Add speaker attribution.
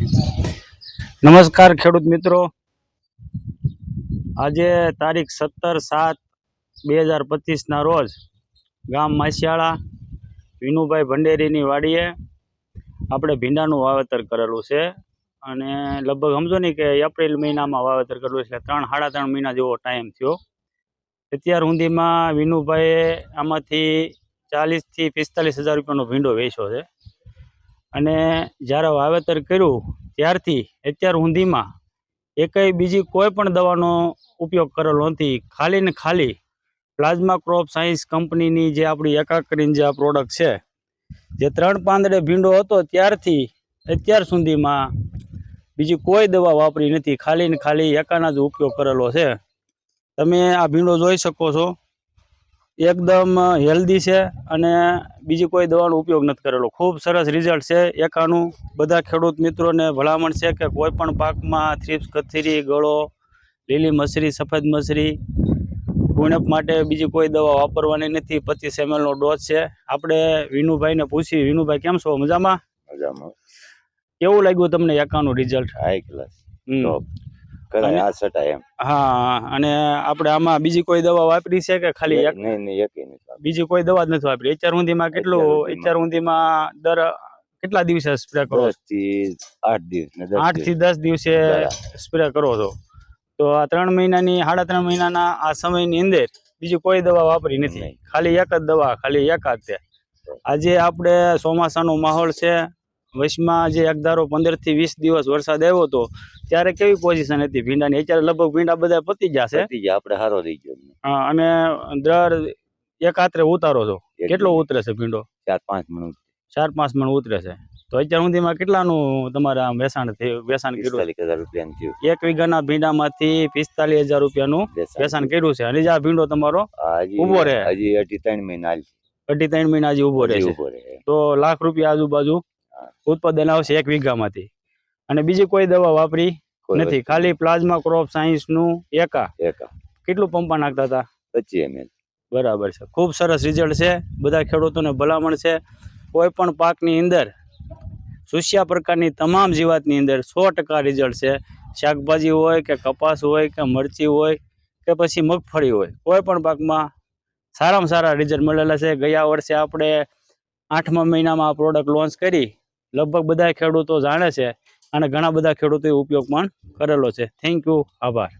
Speaker 1: નમસ્કાર ખેડૂત મિત્રો, આજે તારીખ 17/7/2025 રોજ ગામ માસિયાળા વિનુભાઈ ભંડેરીની વાડીએ આપણે ભીંડાનું વાવેતર કરેલું છે અને લગભગ સમજો ને કે એપ્રિલ મહિનામાં વાવેતર કરેલું છે, 3-3.5 મહિના જેવો ટાઈમ થયો. અત્યાર સુધીમાં વિનુભાઈએ આમાંથી 40,000 થી 45,000 રૂપિયાનો ભીંડો વેચ્યો છે અને જ્યારે વાવેતર કર્યું ત્યારથી અત્યાર સુધીમાં એકેય બીજી કોઈ પણ દવાનો ઉપયોગ કરેલો નથી. ખાલી ને ખાલી પ્લાઝમા ક્રોપ સાયન્સ કંપનીની જે આપણી એકા કરીને જે આ પ્રોડક્ટ છે, જે 3 પાંદડે ભીંડો હતો ત્યારથી અત્યાર સુધીમાં બીજી કોઈ દવા વાપરી નથી. ખાલી ને ખાલી એકાના જ ઉપયોગ કરેલો છે. તમે આ ભીંડો જોઈ શકો છો, એકદમ હેલ્ધી છે અને બીજી કોઈ દવાનો ઉપયોગ નથી કરેલો. ખૂબ સરસ રિઝલ્ટ છે એકાનું. બધા ખેડૂત મિત્રોને ભલામણ છે કે કોઈ પણ પાકમાં થ્રીપ્સ, કથીરી, ગળો, લીલી મસરી, સફેદ મસરી, ગુણપ માટે બીજી કોઈ દવા વાપરવાની નથી. 25 ml નો ડોઝ છે. આપણે વિનુભાઈને પૂછી. વિનુભાઈ કેમ છો? મજામાં?
Speaker 2: મજામાં.
Speaker 1: કેવું લાગ્યું તમને એકાનું રિઝલ્ટ?
Speaker 2: High class.
Speaker 1: હા, અને આપણે આમાં બીજી કોઈ દવા વાપરી છે કે ખાલી બીજી કોઈ દવા જ નથી વાપરી? અત્યાર સુધીમાં કેટલું? અત્યાર સુધીમાં દર કેટલા દિવસે સ્પ્રે કરો? 8 થી 10 દિવસે સ્પ્રે કરો છો. તો આ 3 મહિનાની 3.5 મહિનાના આ સમયની અંદર બીજી કોઈ દવા વાપરી નથી, ખાલી એક જ દવા, ખાલી એક જ છે. આજે આપણે ચોમાસાનો માહોલ છે, વચમાં જે એક ધારો 15 થી 20 દિવસ વરસાદ આવ્યો હતો ત્યારે કેવી પોઝિશન હતી ભીંડાની? અત્યારે લગભગ ભીંડા બધા પતી ગયા છે.
Speaker 2: આપણે સારો થઈ ગયો.
Speaker 1: હા, અને દર એકાત્રે ઉતારો છો? કેટલો ઉતરે છે ભીંડો?
Speaker 2: 4-5 મણ.
Speaker 1: 4-5 મણ ઉતરે છે. તો અત્યાર સુધીમાં કેટલાનું તમારે આમ વેચાણ કર્યું?
Speaker 2: 45,000 રૂપિયાનું થયું.
Speaker 1: 1 વીઘાના ભીંડામાંથી 45,000 રૂપિયાનું વેચાણ કર્યું છે. અને જે આ ભીંડો તમારો ઉભો રહે
Speaker 2: હજી 2.5 મહિના
Speaker 1: 2.5 મહિના હજી ઉભો રહે છે, તો લાખ રૂપિયા આજુબાજુ ઉત્પાદન આવશે 1 વીઘામાંથી. અને બીજી કોઈ દવા વાપરી નથી, ખાલી પ્લાઝમા ક્રોપ સાયન્સ નું એકા. કેટલું પંપા નાખતા હતા?
Speaker 2: 25 ml.
Speaker 1: બરાબર છે. ખૂબ સરસ રિઝલ્ટ છે. બધા ખેડૂતોને ભલામણ છે, કોઈ પણ પાકની અંદર સુસ્યા પ્રકારની તમામ જીવાતની અંદર 100% રિઝલ્ટ છે. શાકભાજી હોય કે કપાસ હોય કે મરચી હોય કે પછી મગફળી હોય, કોઈ પણ પાકમાં સારામાં સારા રિઝલ્ટ મળેલા છે. ગયા વર્ષે આપણે 8મા મહિનામાં આ પ્રોડક્ટ લોન્ચ કરી. લગભગ બધા ખેડૂતો જાણે છે અને ઘણા બધા ખેડૂતોએ ઉપયોગ પણ કરેલો છે. થેન્ક યુ, આભાર.